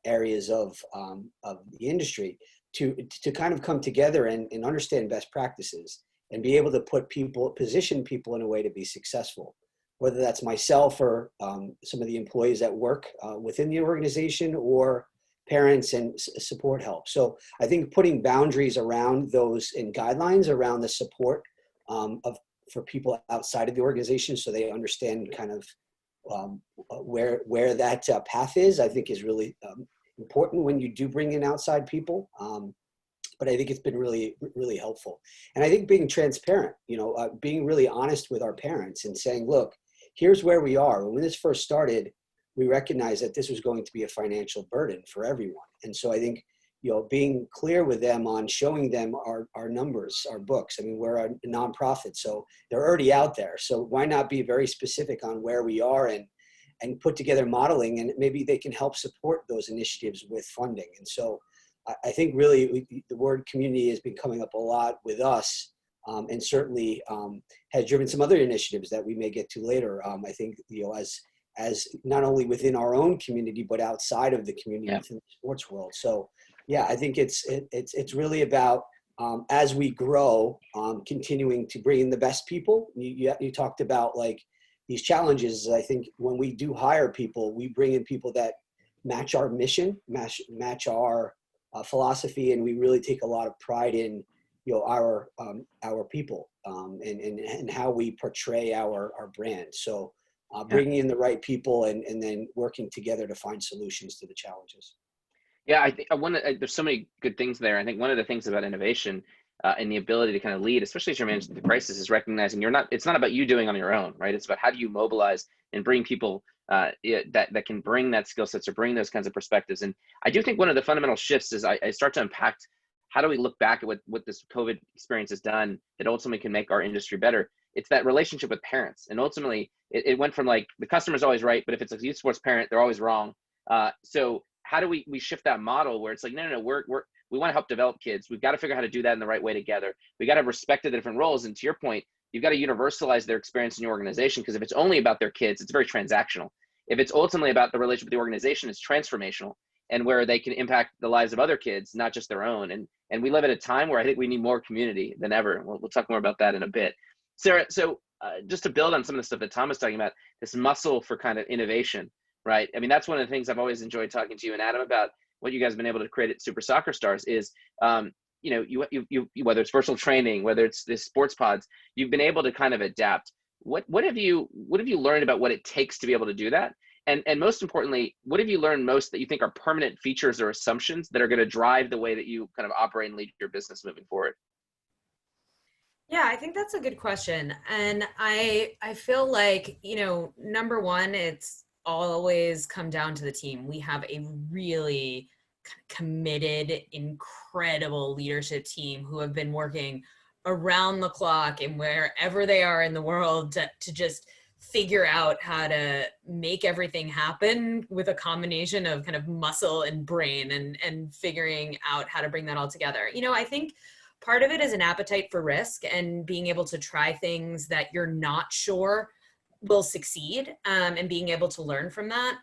areas of the industry to kind of come together and understand best practices and be able to position people in a way to be successful, whether that's myself or some of the employees that work within the organization or parents and support help. So I think putting boundaries around those and guidelines around the support for people outside of the organization, so they understand kind of where that path is, I think is really important when you do bring in outside people. But I think it's been really, really helpful. And I think being transparent, being really honest with our parents and saying, look, here's where we are. When this first started, we recognized that this was going to be a financial burden for everyone. And so I think, being clear with them on showing them our numbers, our books. I mean, we're a nonprofit, so they're already out there. So why not be very specific on where we are and put together modeling, and maybe they can help support those initiatives with funding. And so I think really the word community has been coming up a lot with us, and certainly has driven some other initiatives that we may get to later. I think, as not only within our own community, but outside of the community, within the sports world. So yeah, I think it's really about, as we grow, continuing to bring in the best people. You talked about like these challenges. I think when we do hire people, we bring in people that match our mission, match our philosophy, and we really take a lot of pride in our people and how we portray our brand. So bringing in the right people and then working together to find solutions to the challenges. Yeah, I think there's so many good things there. I think one of the things about innovation and the ability to kind of lead, especially as you're managing the crisis, is recognizing it's not about you doing on your own, right? It's about how do you mobilize and bring people that can bring that skill sets or bring those kinds of perspectives. And I do think one of the fundamental shifts is I start to unpack how do we look back at what this COVID experience has done that ultimately can make our industry better. It's that relationship with parents. And ultimately it went from like the customer's always right, but if it's a youth sports parent, they're always wrong. So how do we shift that model where it's like, no, we're we want to help develop kids. We've got to figure out how to do that in the right way together. We got to respect the different roles. And to your point, you've got to universalize their experience in your organization, because if it's only about their kids, it's very transactional. If it's ultimately about the relationship with the organization, it's transformational, and where they can impact the lives of other kids, not just their own. And we live at a time where I think we need more community than ever. We'll talk more about that in a bit. Sarah, so just to build on some of the stuff that Tom was talking about, this muscle for kind of innovation, right? I mean, that's one of the things I've always enjoyed talking to you and Adam about. What you guys have been able to create at Super Soccer Stars is, you know, you whether it's virtual training, whether it's the sports pods, you've been able to kind of adapt. What have you learned about what it takes to be able to do that? And most importantly, what have you learned most that you think are permanent features or assumptions that are going to drive the way that you kind of operate and lead your business moving forward? Yeah, I think that's a good question. And I feel like, you know, number one, it's always come down to the team. We have a really committed, incredible leadership team who have been working around the clock and wherever they are in the world to just figure out how to make everything happen with a combination of kind of muscle and brain, and figuring out how to bring that all together. You know, I think part of it is an appetite for risk and being able to try things that you're not sure will succeed, and being able to learn from that,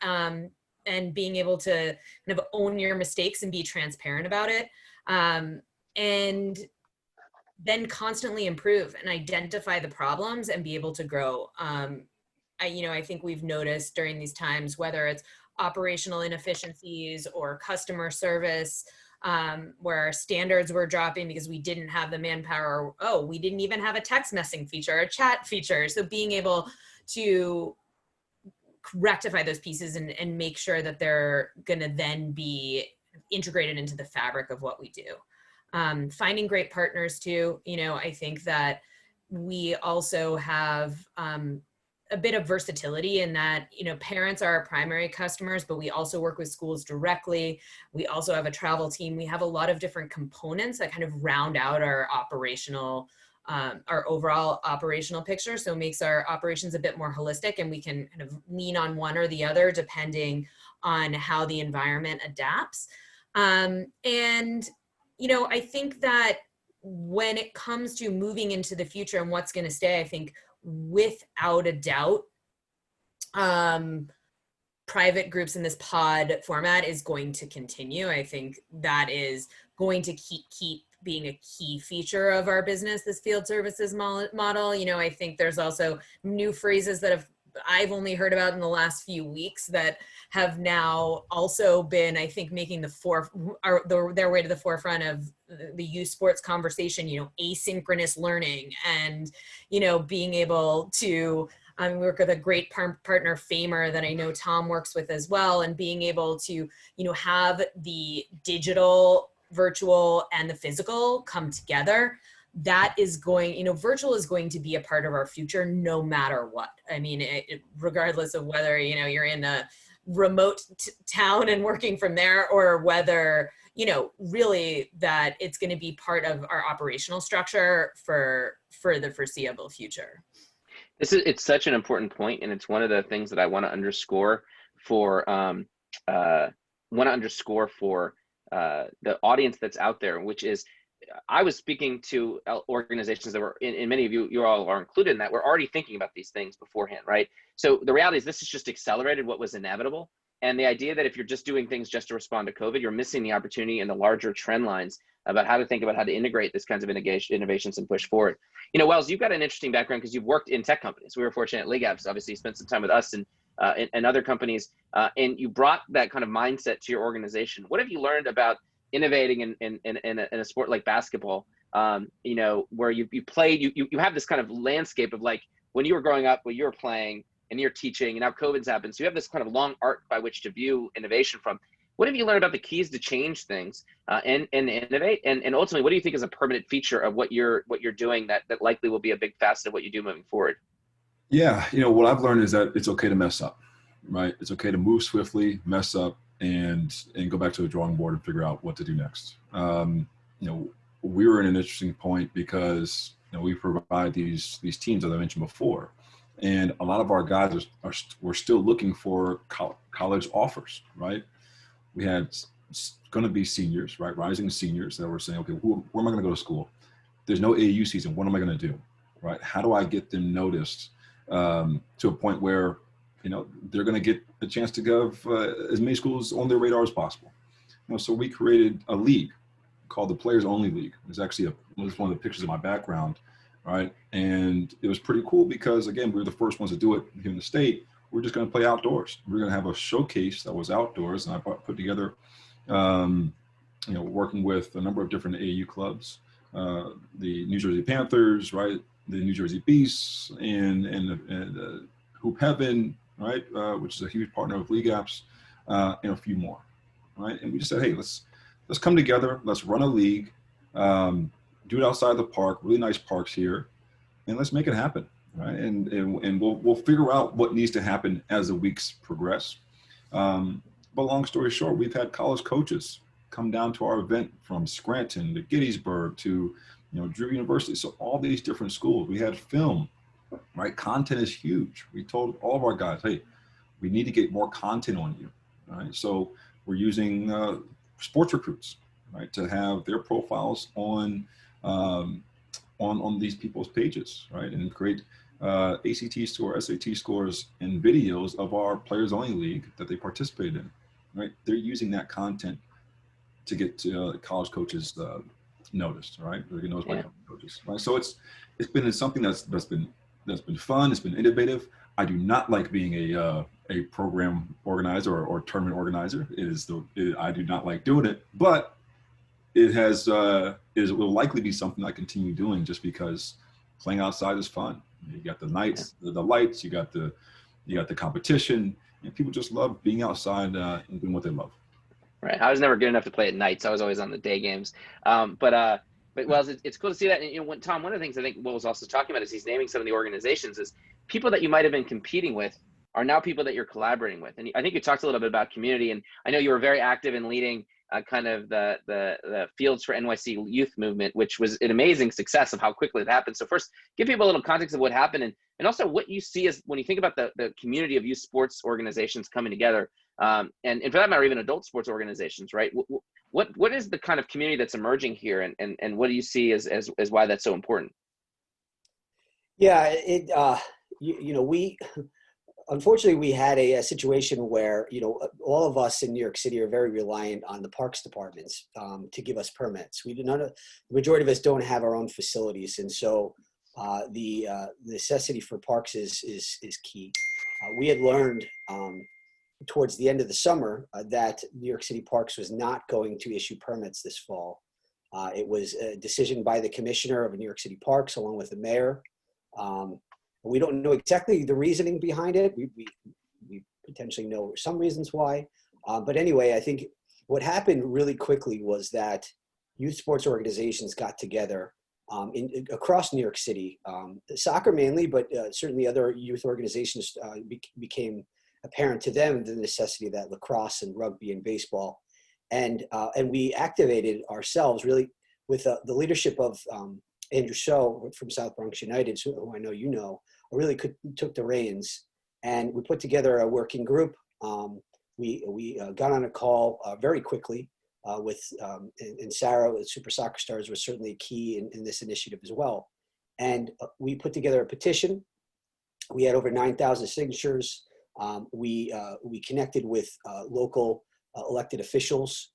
and being able to kind of own your mistakes and be transparent about it, and then constantly improve and identify the problems and be able to grow. I think we've noticed during these times, whether it's operational inefficiencies or customer service, where our standards were dropping because we didn't have the manpower. We didn't even have a text messaging feature, a chat feature. So being able to rectify those pieces and make sure that they're going to then be integrated into the fabric of what we do. Finding great partners too. You know, I think that we also have a bit of versatility in that, you know, parents are our primary customers, but we also work with schools directly. We also have a travel team. We have a lot of different components that kind of round out our operational, our overall operational picture. So it makes our operations a bit more holistic, and we can kind of lean on one or the other depending on how the environment adapts. And, you know, I think that when it comes to moving into the future and what's going to stay, I think without a doubt, private groups in this pod format is going to continue. I think that is going to keep being a key feature of our business, this field services model. You know, I think there's also new phrases that I've only heard about in the last few weeks that have now also been, I think, making their way to the forefront of the youth sports conversation, you know, asynchronous learning, and, you know, being able to we work with a great partner, Famer, that I know Tom works with as well, and being able to, you know, have the digital, virtual, and the physical come together. That is going, you know, virtual is going to be a part of our future no matter what. I mean, regardless of whether, you know, you're in a remote town and working from there, or whether, you know, really that it's going to be part of our operational structure for the foreseeable future. It's such an important point, and it's one of the things that I want to underscore for the audience that's out there, which is, I was speaking to organizations that were, and many of you all are included in that, we're already thinking about these things beforehand, right? So the reality is this has just accelerated what was inevitable. And the idea that if you're just doing things just to respond to COVID, you're missing the opportunity and the larger trend lines about how to think about how to integrate this kinds of innovations and push forward. You know, Wells, you've got an interesting background because you've worked in tech companies. We were fortunate at LeagueApps, obviously you spent some time with us and other companies, and you brought that kind of mindset to your organization. What have you learned about innovating in a sport like basketball, you know, where you have this kind of landscape of, like, when you were growing up, what you were playing and you're teaching, and now COVID's happened. So you have this kind of long arc by which to view innovation from. What have you learned about the keys to change things and innovate? And ultimately, what do you think is a permanent feature of what you're doing that likely will be a big facet of what you do moving forward? Yeah, you know, what I've learned is that it's okay to mess up, right? It's okay to move swiftly, mess up, and go back to the drawing board and figure out what to do next. You know, we were in an interesting point because, you know, we provide these teams, as I mentioned before, and a lot of our guys were still looking for college offers, right? We had going to be seniors, right? Rising seniors that were saying, okay, where am I going to go to school? There's no AAU season. What am I going to do, right? How do I get them noticed to a point where, they're going to get a chance to give as many schools on their radar as possible? So we created a league called the Players Only League. It's actually was one of the pictures of my background, right? And it was pretty cool because, again, we were the first ones to do it here in the state. We're just going to play outdoors. We're going to have a showcase that was outdoors, and I put together, working with a number of different AAU clubs, the New Jersey Panthers, right, the New Jersey Beasts, and Hoop Heaven, right, which is a huge partner of LeagueApps, and a few more, right? And we just said, hey, let's come together, let's run a league, do it outside the park, really nice parks here, and let's make it happen, right? And we'll figure out what needs to happen as the weeks progress. But long story short, we've had college coaches come down to our event from Scranton to Gettysburg to, Drew University. So all these different schools, we had film, right? Content is huge. We told all of our guys, hey, we need to get more content on you, right? So we're using sports recruits, right, to have their profiles on these people's pages, right, and create ACT score, SAT scores, and videos of our Players Only League that they participated in, right? They're using that content to get college coaches noticed, right? They're getting noticed by college coaches, right? So it's been something that's been fun. It's been innovative. I do not like being a program organizer or tournament organizer. I do not like doing it, but it will likely be something I continue doing just because playing outside is fun. You got the nights, the lights, you got the competition, and people just love being outside and doing what they love. Right. I was never good enough to play at night, so I was always on the day games. But Wells, it's cool to see that. And Tom, one of the things I think Will was also talking about is he's naming some of the organizations is people that you might have been competing with are now people that you're collaborating with. And I think you talked a little bit about community, and I know you were very active in leading kind of the Fields for NYC youth movement, which was an amazing success of how quickly it happened. So first, give people a little context of what happened, and also what you see as when you think about the community of youth sports organizations coming together, and for that matter, even adult sports organizations, right? What is the kind of community that's emerging here, and what do you see as why that's so important? Yeah, we unfortunately we had a situation where all of us in New York City are very reliant on the parks departments to give us permits. The majority of us don't have our own facilities, and so the necessity for parks is key. We had learned towards the end of the summer that New York City Parks was not going to issue permits this fall. It was a decision by the commissioner of New York City Parks along with the mayor. We don't know exactly the reasoning behind it. We potentially know some reasons why. But anyway, I think what happened really quickly was that youth sports organizations got together across New York City, soccer mainly, but certainly other youth organizations became apparent to them the necessity that lacrosse and rugby and baseball. And we activated ourselves really with the leadership of Andrew So from South Bronx United, who I know you know, really took the reins. And we put together a working group. We got on a call very quickly with, and Sarah with Super Soccer Stars was certainly key in this initiative as well. And we put together a petition. We had over 9,000 signatures. We connected with local elected officials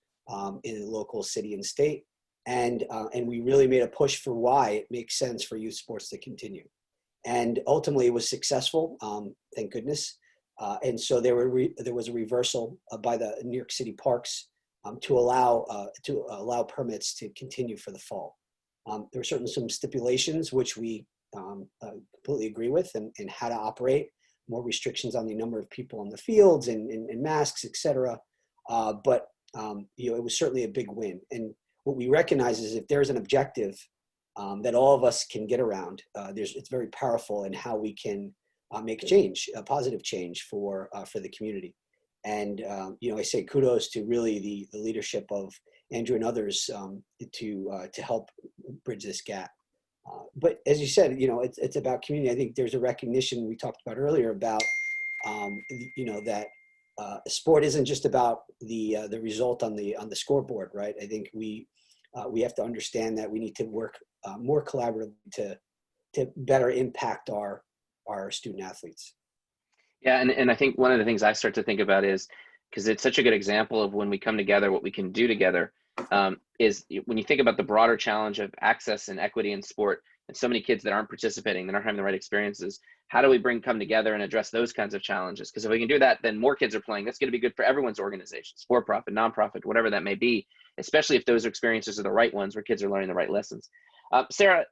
in the local city and state, and we really made a push for why it makes sense for youth sports to continue. And ultimately, it was successful, thank goodness. And so there was a reversal by the New York City Parks to allow permits to continue for the fall. There were certainly some stipulations which we completely agree with, and how to operate. More restrictions on the number of people on the fields and masks, et cetera. But it was certainly a big win. And what we recognize is if there's an objective that all of us can get around, it's very powerful in how we can make change, a positive change for the community. And I say kudos to really the leadership of Andrew and others to help bridge this gap. But as you said, it's about community. I think there's a recognition we talked about earlier about, that sport isn't just about the result on the scoreboard, right? I think we have to understand that we need to work more collaboratively to better impact our student athletes. Yeah, and I think one of the things I start to think about is, because it's such a good example of when we come together, what we can do together, is when you think about the broader challenge of access and equity in sport, and so many kids that aren't participating, that aren't having the right experiences, how do we come together and address those kinds of challenges? Because if we can do that, then more kids are playing. That's going to be good for everyone's organization, for-profit, nonprofit, whatever that may be, especially if those experiences are the right ones where kids are learning the right lessons. Sarah,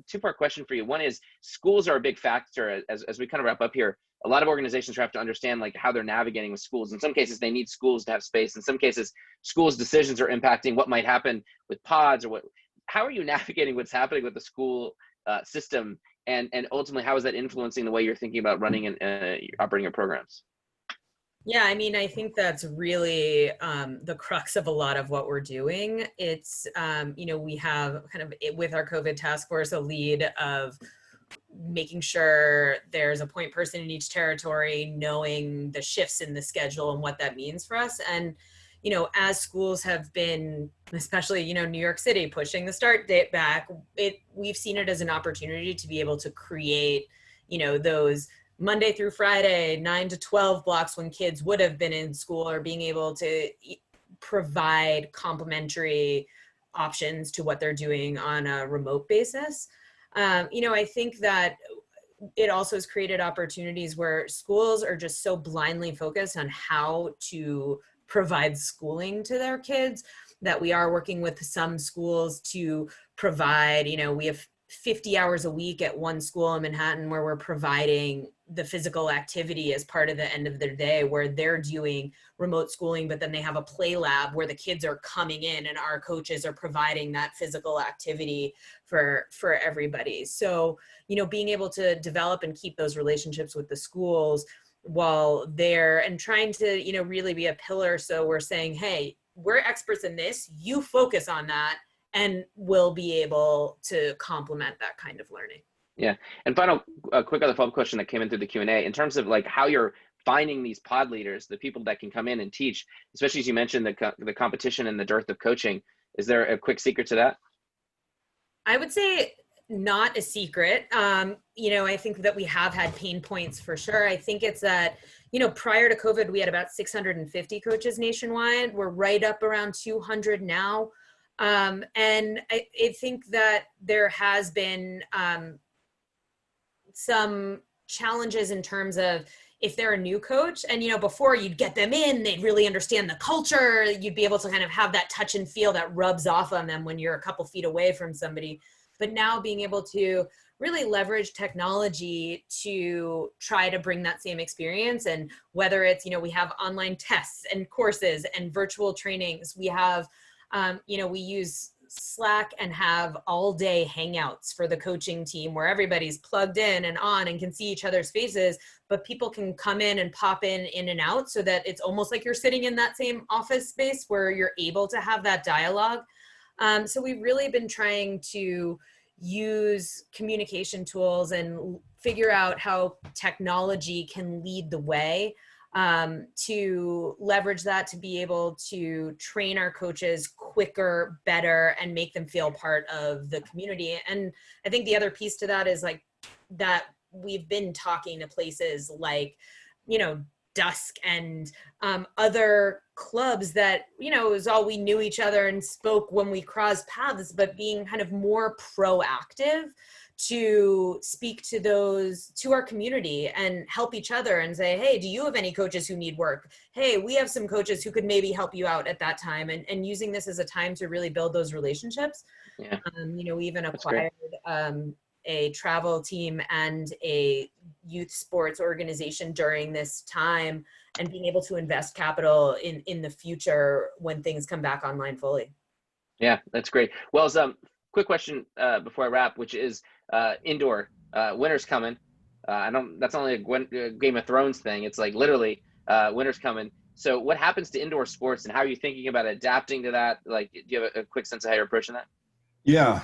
two-part question for you. One is, schools are a big factor as we kind of wrap up here. A lot of organizations have to understand like how they're navigating with schools. In some cases, they need schools to have space. In some cases, schools' decisions are impacting what might happen with pods or what. How are you navigating what's happening with the school system, and ultimately, how is that influencing the way you're thinking about running and operating your programs? Yeah, I mean, I think that's really the crux of a lot of what we're doing. It's, we have kind of with our COVID task force a lead of making sure there's a point person in each territory, knowing the shifts in the schedule and what that means for us. And, as schools have been, especially, New York City pushing the start date back, we've seen it as an opportunity to be able to create, those Monday through Friday, 9 to 12 blocks when kids would have been in school, or being able to provide complementary options to what they're doing on a remote basis. I think that it also has created opportunities where schools are just so blindly focused on how to provide schooling to their kids that we are working with some schools to provide, we have 50 hours a week at one school in Manhattan where we're providing the physical activity as part of the end of their day, where they're doing remote schooling, but then they have a play lab where the kids are coming in and our coaches are providing that physical activity for everybody. So, being able to develop and keep those relationships with the schools while they're, and trying to, really be a pillar. So we're saying, hey, we're experts in this, you focus on that, and we'll be able to complement that kind of learning. Yeah. And final, quick other follow-up question that came in through the Q&A, in terms of like how you're finding these pod leaders, the people that can come in and teach, especially as you mentioned the competition and the dearth of coaching. Is there a quick secret to that? I would say not a secret. I think that we have had pain points for sure. I think it's that, prior to COVID, we had about 650 coaches nationwide. We're right up around 200 now. And I think that there has been some challenges in terms of, if they're a new coach and, before you'd get them in, they'd really understand the culture. You'd be able to kind of have that touch and feel that rubs off on them when you're a couple feet away from somebody. But now being able to really leverage technology to try to bring that same experience. And whether it's, we have online tests and courses and virtual trainings, we have, we use Slack and have all day hangouts for the coaching team where everybody's plugged in and on and can see each other's faces, but people can come in and pop in and out, so that it's almost like you're sitting in that same office space where you're able to have that dialogue. So we've really been trying to use communication tools and figure out how technology can lead the way, to leverage that to be able to train our coaches quicker, better, and make them feel part of the community. And I think the other piece to that is like that we've been talking to places like, Dusk and other clubs that, it was all, we knew each other and spoke when we crossed paths, but being kind of more proactive to speak to our community and help each other and say, hey, do you have any coaches who need work? Hey, we have some coaches who could maybe help you out at that time, and using this as a time to really build those relationships. Yeah. We even acquired a travel team and a youth sports organization during this time, and being able to invest capital in the future when things come back online fully. Yeah, that's great. Well, quick question before I wrap, which is indoor. Winter's coming. That's only a Game of Thrones thing. It's like literally winter's coming. So what happens to indoor sports, and how are you thinking about adapting to that? Like, do you have a quick sense of how you're approaching that? Yeah.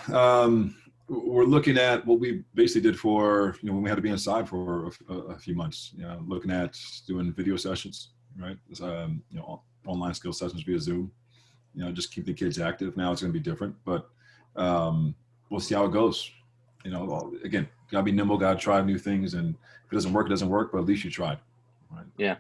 We're looking at what we basically did for, when we had to be inside for a few months, looking at doing video sessions, right? You know, online skill sessions via Zoom, you know, just keep the kids active. Now it's going to be different, but we'll see how it goes. You know, again, gotta be nimble, gotta try new things, and if it doesn't work, it doesn't work, but at least you tried. Right? Yeah.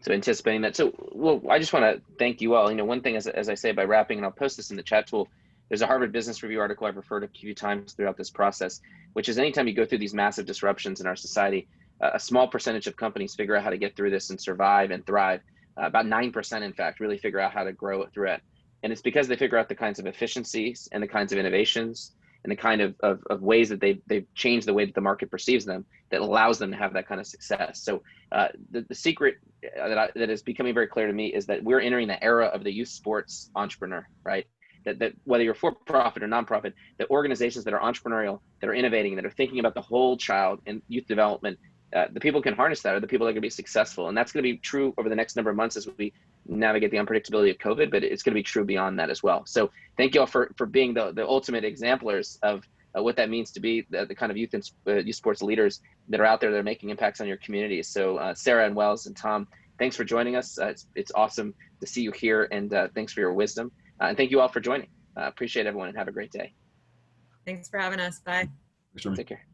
So anticipating that. So, well, I just want to thank you all. You know, one thing, as I say, by wrapping, and I'll post this in the chat tool, there's a Harvard Business Review article I've referred to a few times throughout this process, which is anytime you go through these massive disruptions in our society, a small percentage of companies figure out how to get through this and survive and thrive. About 9%, in fact, really figure out how to grow through it. And it's because they figure out the kinds of efficiencies and the kinds of innovations and the kind of ways that they've changed the way that the market perceives them that allows them to have that kind of success. So the secret that is becoming very clear to me is that we're entering the era of the youth sports entrepreneur, right? That whether you're for-profit or nonprofit, the organizations that are entrepreneurial, that are innovating, that are thinking about the whole child and youth development, the people who can harness that are the people that are going to be successful. And that's going to be true over the next number of months as we navigate the unpredictability of COVID, but it's going to be true beyond that as well. So thank you all for being the ultimate exemplars of what that means to be the kind of youth and youth sports leaders that are out there that are making impacts on your communities. So Sarah and Wells and Tom, thanks for joining us. It's awesome to see you here, and thanks for your wisdom. And thank you all for joining. Appreciate everyone, and have a great day. Thanks for having us. Bye. Thanks, Jeremy. Take care.